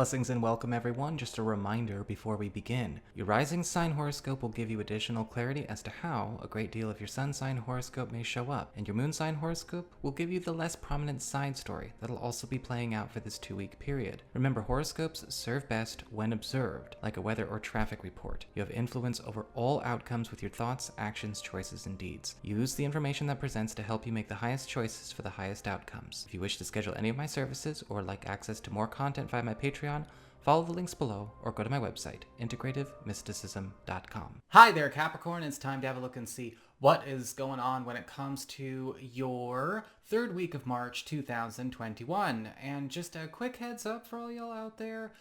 Blessings and welcome everyone. Just a reminder before we begin. Your rising sign horoscope will give you additional clarity as to how a great deal of your sun sign horoscope may show up, and your moon sign horoscope will give you the less prominent side story that'll also be playing out for this 2-week period. Remember, horoscopes serve best when observed, like a weather or traffic report. You have influence over all outcomes with your thoughts, actions, choices, and deeds. Use the information that presents to help you make the highest choices for the highest outcomes. If you wish to schedule any of my services or like access to more content via my Patreon, follow the links below or go to my website, integrativemysticism.com. Hi there, Capricorn. It's time to have a look and see what is going on when it comes to your third week of March 2021. And just a quick heads up for all y'all out there,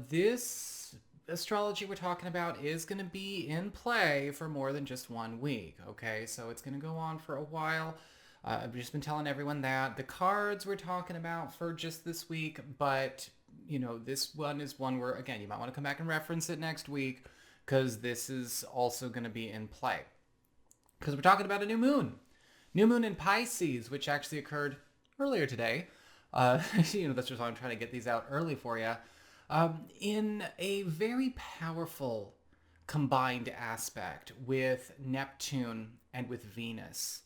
this astrology we're talking about is going to be in play for more than just 1 week, okay? So it's going to go on for a while. I've just been telling everyone that. The cards we're talking about for just this week, but you know, this one is one where, again, you might want to come back and reference it next week because this is also going to be in play. Because we're talking about a new moon. New moon in Pisces, which actually occurred earlier today. That's just why I'm trying to get these out early for you. In a very powerful combined aspect with Neptune and with Venus.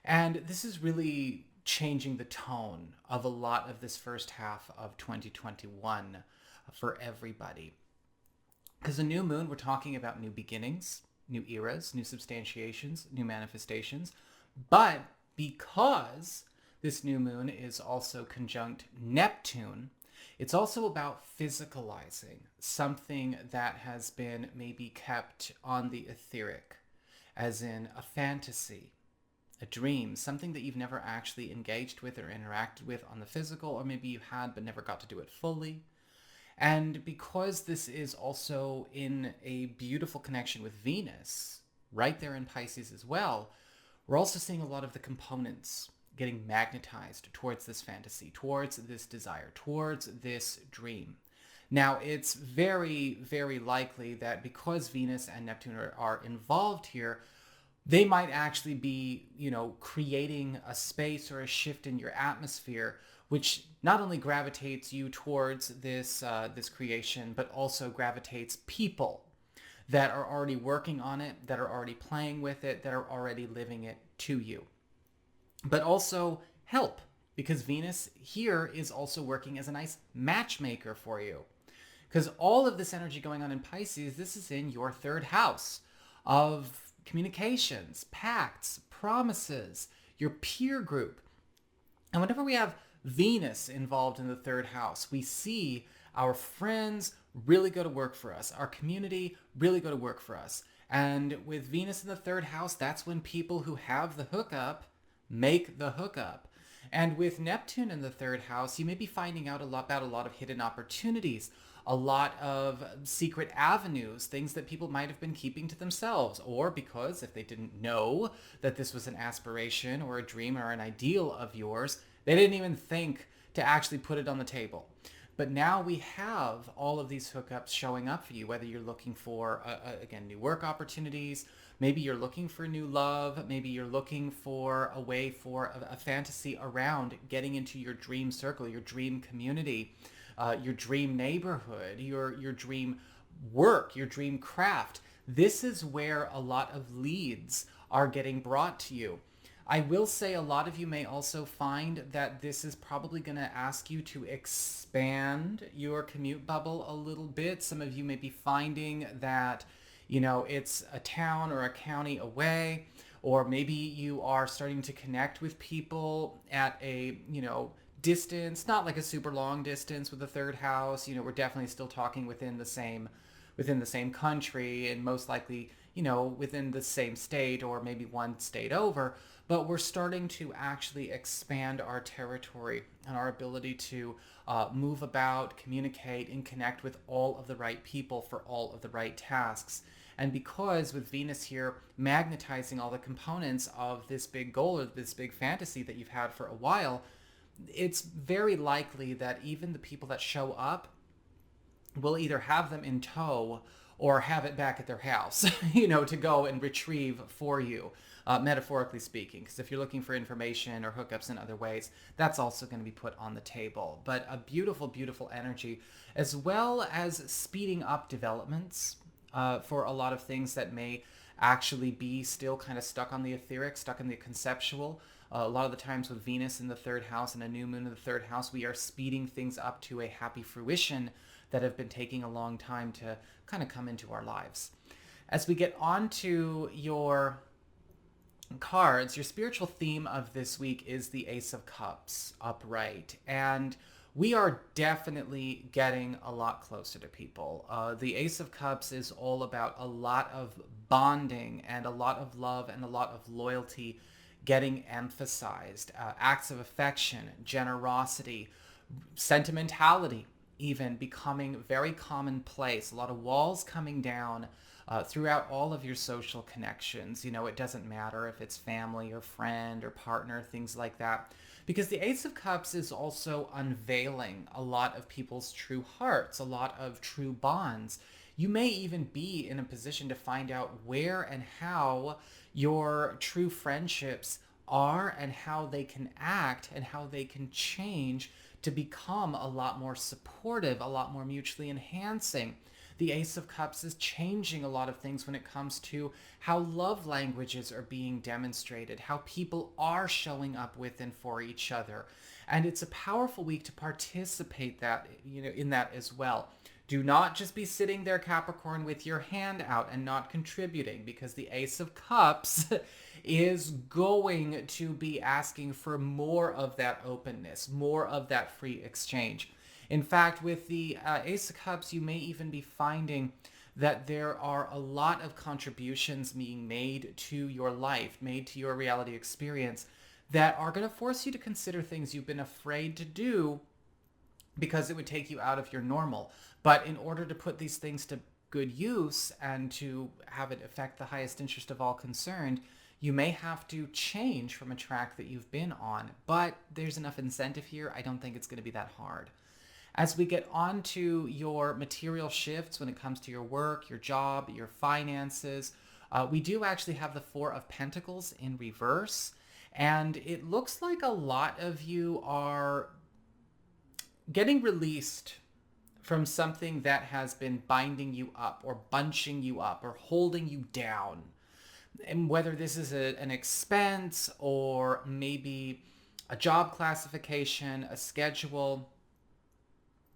And this is really changing the tone of a lot of this first half of 2021 for everybody. Because a new moon, we're talking about new beginnings, new eras, new substantiations, new manifestations. But because this new moon is also conjunct Neptune, it's also about physicalizing something that has been maybe kept on the etheric, as in a fantasy, a dream, something that you've never actually engaged with or interacted with on the physical, or maybe you had but never got to do it fully. And because this is also in a beautiful connection with Venus, right there in Pisces as well, we're also seeing a lot of the components getting magnetized towards this fantasy, towards this desire, towards this dream. Now, it's very, very likely that because Venus and Neptune are involved here, they might actually be, creating a space or a shift in your atmosphere, which not only gravitates you towards this creation, but also gravitates people that are already working on it, that are already playing with it, that are already living it to you. But also help, because Venus here is also working as a nice matchmaker for you. Because all of this energy going on in Pisces, this is in your third house of communications, pacts, promises, your peer group. And whenever we have Venus involved in the third house, we see our friends really go to work for us. Our community really go to work for us. And with Venus in the third house, that's when people who have the hookup make the hookup. And with Neptune in the third house, you may be finding out about a lot of hidden opportunities, a lot of secret avenues, things that people might have been keeping to themselves, or because if they didn't know that this was an aspiration or a dream or an ideal of yours, they didn't even think to actually put it on the table. But now we have all of these hookups showing up for you, whether you're looking for, again, new work opportunities, maybe you're looking for new love, maybe you're looking for a way for a fantasy around getting into your dream circle, your dream community, your dream neighborhood, your dream work, your dream craft. This is where a lot of leads are getting brought to you. I will say a lot of you may also find that this is probably going to ask you to expand your commute bubble a little bit. Some of you may be finding that, it's a town or a county away, or maybe you are starting to connect with people at a, distance, not like a super long distance with the third house. We're definitely still talking within the same country, and most likely, within the same state or maybe one state over. But we're starting to actually expand our territory and our ability to move about, communicate, and connect with all of the right people for all of the right tasks. And because with Venus here magnetizing all the components of this big goal or this big fantasy that you've had for a while, it's very likely that even the people that show up will either have them in tow or have it back at their house, to go and retrieve for you, metaphorically speaking. Because if you're looking for information or hookups in other ways, that's also going to be put on the table. But a beautiful, beautiful energy, as well as speeding up developments for a lot of things that may actually be still kind of stuck on the etheric, stuck in the conceptual. A lot of the times with Venus in the third house and a new moon in the third house, we are speeding things up to a happy fruition that have been taking a long time to kind of come into our lives. As we get on to your cards, your spiritual theme of this week is the Ace of Cups upright. And we are definitely getting a lot closer to people. The Ace of Cups is all about a lot of bonding and a lot of love and a lot of loyalty getting emphasized. Acts of affection, generosity, sentimentality even becoming very commonplace. A lot of walls coming down throughout all of your social connections. It doesn't matter if it's family or friend or partner, things like that. Because the Ace of Cups is also unveiling a lot of people's true hearts, a lot of true bonds. You may even be in a position to find out where and how your true friendships are and how they can act and how they can change to become a lot more supportive, a lot more mutually enhancing. The Ace of Cups is changing a lot of things when it comes to how love languages are being demonstrated, how people are showing up with and for each other. And it's a powerful week to participate in that as well. Do not just be sitting there, Capricorn, with your hand out and not contributing, because the Ace of Cups is going to be asking for more of that openness, more of that free exchange. In fact, with the Ace of Cups, you may even be finding that there are a lot of contributions being made to your life, made to your reality experience, that are going to force you to consider things you've been afraid to do because it would take you out of your normal. But in order to put these things to good use and to have it affect the highest interest of all concerned, you may have to change from a track that you've been on. But there's enough incentive here. I don't think it's going to be that hard. As we get on to your material shifts when it comes to your work, your job, your finances, we do actually have the Four of Pentacles in reverse. And it looks like a lot of you are getting released from something that has been binding you up or bunching you up or holding you down. And whether this is an expense or maybe a job classification, a schedule,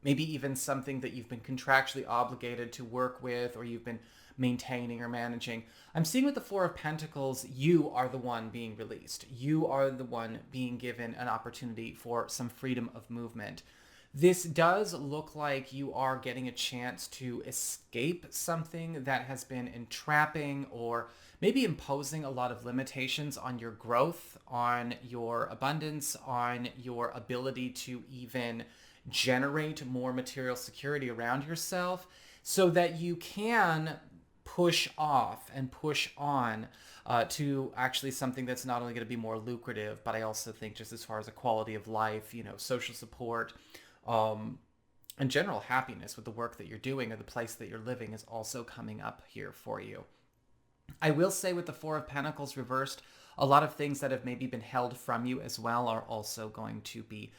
maybe even something that you've been contractually obligated to work with or you've been maintaining or managing. I'm seeing with the Four of Pentacles, you are the one being released. You are the one being given an opportunity for some freedom of movement. This does look like you are getting a chance to escape something that has been entrapping or maybe imposing a lot of limitations on your growth, on your abundance, on your ability to even generate more material security around yourself so that you can push off and push on to actually something that's not only going to be more lucrative, but I also think just as far as a quality of life, social support, and general happiness with the work that you're doing or the place that you're living is also coming up here for you. I will say with the Four of Pentacles reversed, a lot of things that have maybe been held from you as well are also going to be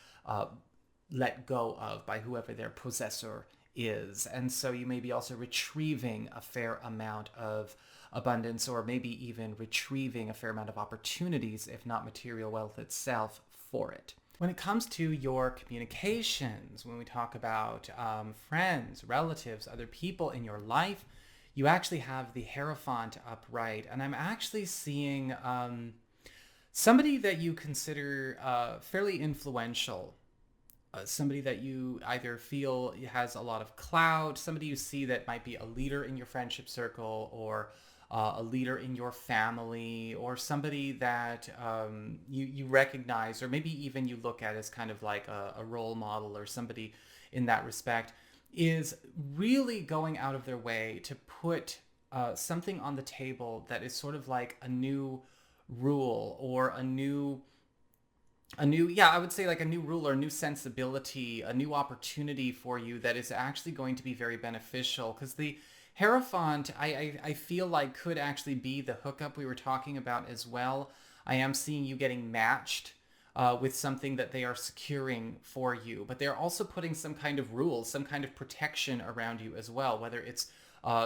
let go of by whoever their possessor is. And so you may be also retrieving a fair amount of abundance or maybe even retrieving a fair amount of opportunities, if not material wealth itself, for it. When it comes to your communications, when we talk about friends, relatives, other people in your life, you actually have the Hierophant upright. And I'm actually seeing somebody that you consider fairly influential, somebody that you either feel has a lot of clout, somebody you see that might be a leader in your friendship circle or a leader in your family, or somebody that you recognize, or maybe even you look at as kind of like a role model or somebody in that respect, is really going out of their way to put something on the table that is sort of like a new rule or a new, I would say like a new rule or a new sensibility, a new opportunity for you that is actually going to be very beneficial, because the Hierophant, I feel like could actually be the hookup we were talking about as well. I am seeing you getting matched with something that they are securing for you, but they're also putting some kind of rules, some kind of protection around you as well, whether it's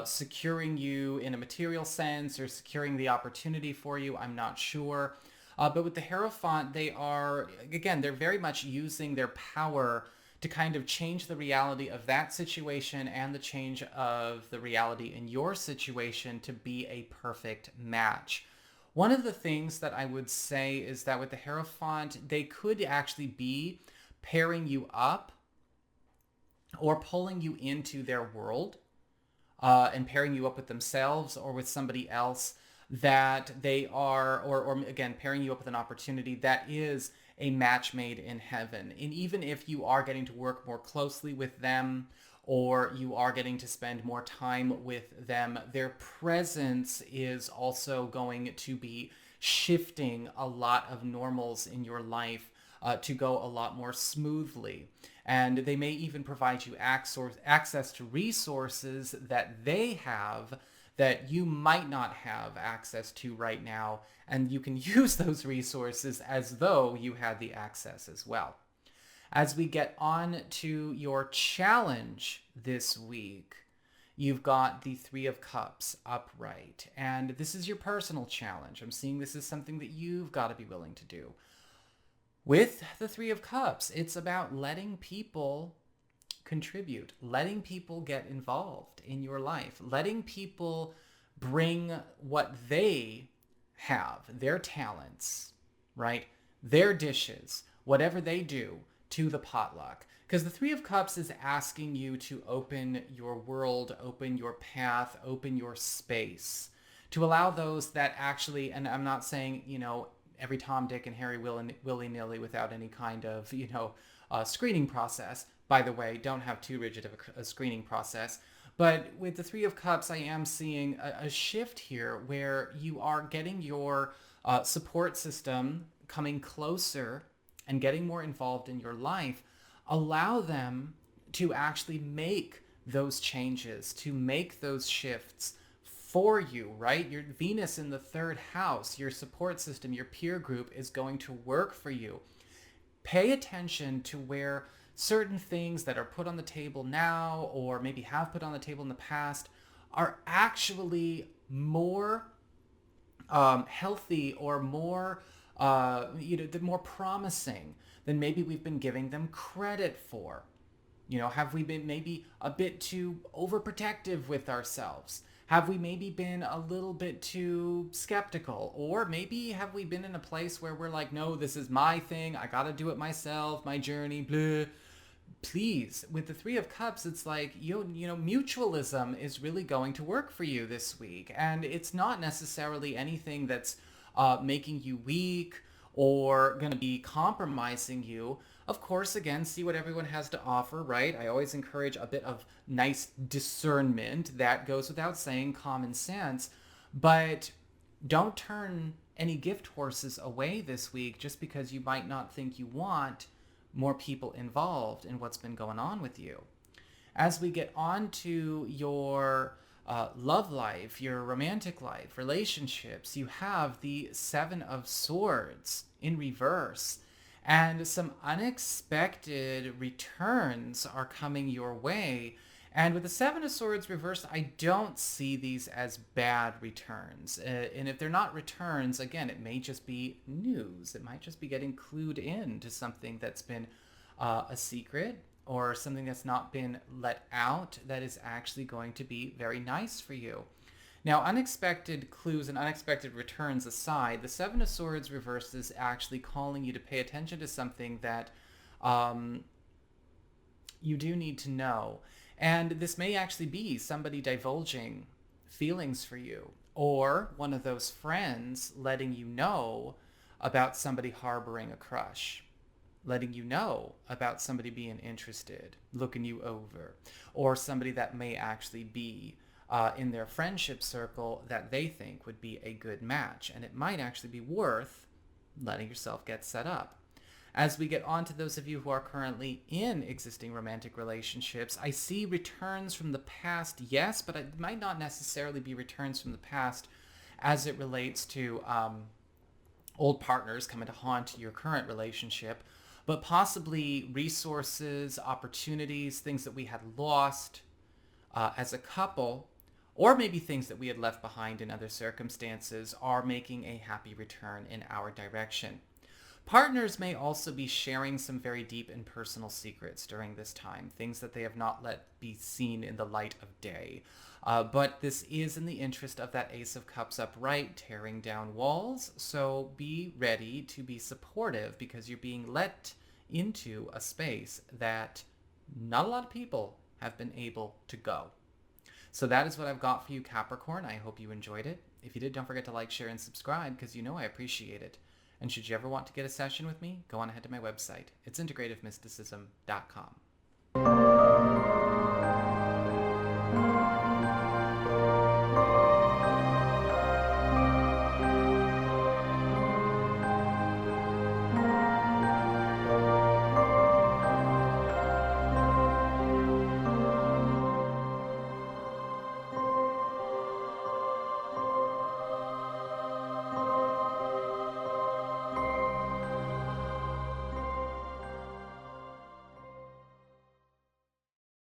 securing you in a material sense or securing the opportunity for you, I'm not sure. But with the Hierophant, they are, again, they're very much using their power to kind of change the reality of that situation and the change of the reality in your situation to be a perfect match. One of the things that I would say is that with the Hierophant, they could actually be pairing you up or pulling you into their world and pairing you up with themselves or with somebody else that they are, or again, pairing you up with an opportunity that is a match made in heaven. And even if you are getting to work more closely with them or you are getting to spend more time with them, their presence is also going to be shifting a lot of normals in your life to go a lot more smoothly. And they may even provide you access to resources that they have that you might not have access to right now, and you can use those resources as though you had the access as well. As we get on to your challenge this week, you've got the Three of Cups upright, and this is your personal challenge. I'm seeing this as something that you've got to be willing to do. With the Three of Cups, it's about letting people contribute, letting people get involved in your life, letting people bring what they have, their talents, right? Their dishes, whatever they do to the potluck. Because the Three of Cups is asking you to open your world, open your path, open your space, to allow those that actually, and I'm not saying, every Tom, Dick, and Harry willy-nilly without any kind of, screening process. By the way, don't have too rigid of a screening process. But with the Three of Cups, I am seeing a shift here where you are getting your support system coming closer and getting more involved in your life. Allow them to actually make those changes, to make those shifts for you, right? Your Venus in the third house, your support system, your peer group is going to work for you. Pay attention to where certain things that are put on the table now or maybe have put on the table in the past are actually more healthy or more, more promising than maybe we've been giving them credit for. Have we been maybe a bit too overprotective with ourselves? Have we maybe been a little bit too skeptical? Or maybe have we been in a place where we're like, no, this is my thing. I got to do it myself, my journey, blah. Please, with the Three of Cups, it's like, mutualism is really going to work for you this week. And it's not necessarily anything that's making you weak or going to be compromising you. Of course, again, see what everyone has to offer, right? I always encourage a bit of nice discernment. That goes without saying, common sense. But don't turn any gift horses away this week just because you might not think you want more people involved in what's been going on with you. As we get on to your love life, your romantic life, relationships, you have the Seven of Swords in reverse. And some unexpected returns are coming your way. And with the Seven of Swords reversed, I don't see these as bad returns. And if they're not returns, again, it may just be news. It might just be getting clued in to something that's been a secret or something that's not been let out that is actually going to be very nice for you. Now, unexpected clues and unexpected returns aside, the Seven of Swords reversed is actually calling you to pay attention to something that you do need to know. And this may actually be somebody divulging feelings for you, or one of those friends letting you know about somebody harboring a crush, letting you know about somebody being interested, looking you over, or somebody that may actually be in their friendship circle that they think would be a good match. And it might actually be worth letting yourself get set up. As we get on to those of you who are currently in existing romantic relationships, I see returns from the past, yes, but it might not necessarily be returns from the past as it relates to old partners coming to haunt your current relationship, but possibly resources, opportunities, things that we had lost as a couple, or maybe things that we had left behind in other circumstances are making a happy return in our direction. Partners may also be sharing some very deep and personal secrets during this time, things that they have not let be seen in the light of day. But this is in the interest of that Ace of Cups upright, tearing down walls, so be ready to be supportive because you're being let into a space that not a lot of people have been able to go. So that is what I've got for you, Capricorn. I hope you enjoyed it. If you did, don't forget to like, share, and subscribe because you know I appreciate it. And should you ever want to get a session with me, go on ahead to my website. It's integrativemysticism.com.